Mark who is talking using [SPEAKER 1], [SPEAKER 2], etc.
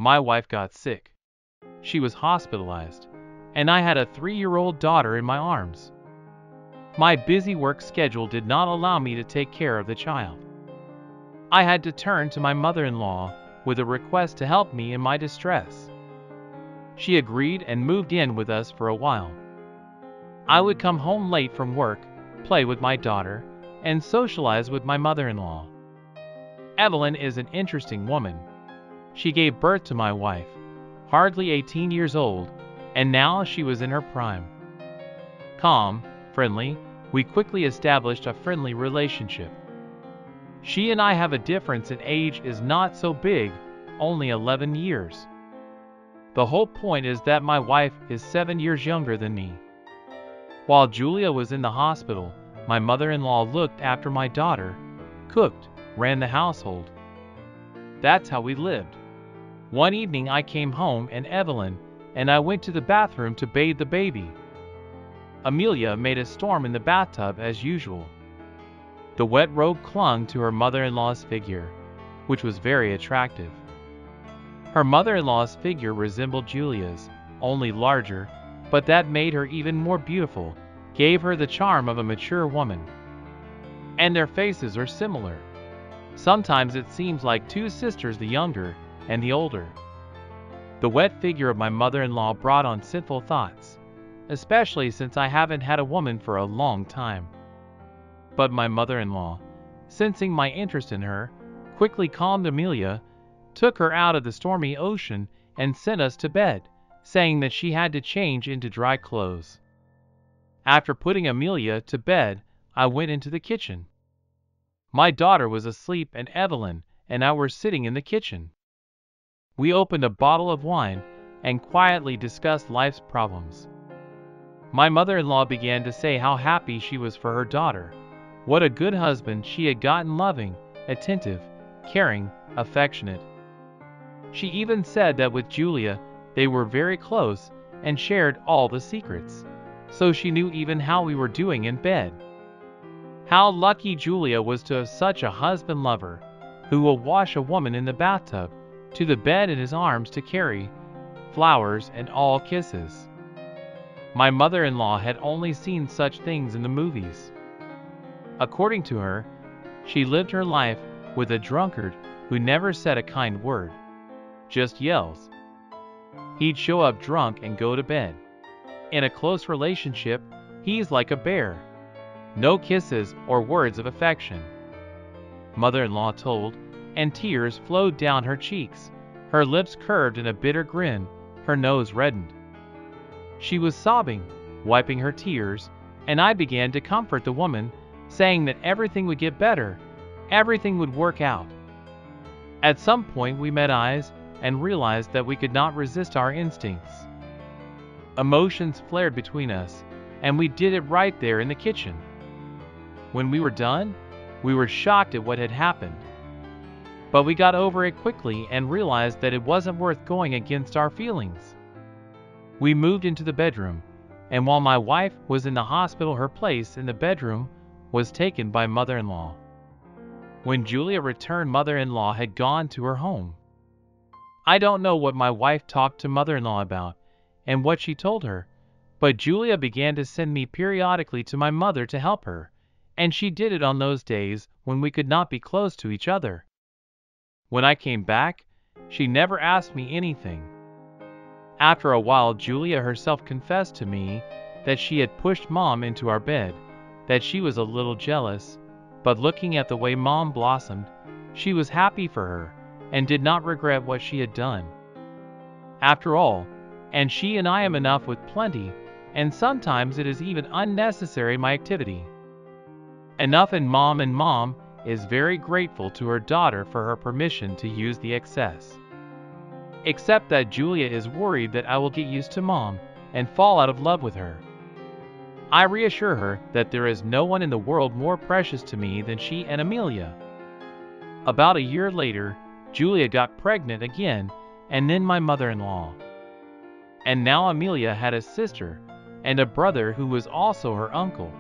[SPEAKER 1] My wife got sick. She was hospitalized, and I had a 3-year-old daughter in my arms. My busy work schedule did not allow me to take care of the child. I had to turn to my mother-in-law with a request to help me in my distress. She agreed and moved in with us for a while. I would come home late from work, play with my daughter, and socialize with my mother-in-law. Evelyn is an interesting woman. She gave birth to my wife, hardly 18 years old, and now she was in her prime. Calm, friendly, we quickly established a friendly relationship. She and I have a difference in age is not so big, only 11 years. The whole point is that my wife is 7 years younger than me. While Julia was in the hospital, my mother-in-law looked after my daughter, cooked, ran the household. That's how we lived. One evening I came home and Evelyn and I went to the bathroom to bathe the baby. Amelia made a storm in the bathtub as usual. The wet robe clung to her mother-in-law's figure, which was very attractive. Her mother-in-law's figure resembled Julia's, only larger, but that made her even more beautiful, gave her the charm of a mature woman. And their faces are similar. Sometimes it seems like two sisters, the younger and the older. The wet figure of my mother-in-law brought on sinful thoughts, especially since I haven't had a woman for a long time. But my mother-in-law, sensing my interest in her, quickly calmed Amelia, took her out of the stormy ocean, and sent us to bed, saying that she had to change into dry clothes. After putting Amelia to bed, I went into the kitchen. My daughter was asleep and Evelyn and I were sitting in the kitchen. We opened a bottle of wine and quietly discussed life's problems. My mother-in-law began to say how happy she was for her daughter, what a good husband she had gotten, loving, attentive, caring, affectionate. She even said that with Julia they were very close and shared all the secrets, so she knew even how we were doing in bed. How lucky Julia was to have such a husband-lover, who will wash a woman in the bathtub, to the bed in his arms to carry, flowers and all kisses. My mother-in-law had only seen such things in the movies. According to her, she lived her life with a drunkard who never said a kind word, just yells. He'd show up drunk and go to bed. In a close relationship, he's like a bear. No kisses or words of affection. Mother-in-law told, and tears flowed down her cheeks, her lips curved in a bitter grin, her nose reddened. She was sobbing, wiping her tears, and I began to comfort the woman, saying that everything would get better, everything would work out. At some point we met eyes and realized that we could not resist our instincts. Emotions flared between us, and we did it right there in the kitchen. When we were done, we were shocked at what had happened. But we got over it quickly and realized that it wasn't worth going against our feelings. We moved into the bedroom, and while my wife was in the hospital, her place in the bedroom was taken by mother-in-law. When Julia returned, mother-in-law had gone to her home. I don't know what my wife talked to mother-in-law about and what she told her, but Julia began to send me periodically to my mother to help her, and she did it on those days when we could not be close to each other. When I came back, she never asked me anything. After a while, Julia herself confessed to me that she had pushed Mom into our bed, that she was a little jealous, but looking at the way Mom blossomed, she was happy for her and did not regret what she had done. After all, and she and I am enough with plenty, and sometimes it is even unnecessary my activity. Enough, and Mom is very grateful to her daughter for her permission to use the excess. Except that Julia is worried that I will get used to Mom and fall out of love with her. I reassure her that there is no one in the world more precious to me than she and Amelia. About a year later, Julia got pregnant again, and then my mother-in-law. And now Amelia had a sister and a brother who was also her uncle.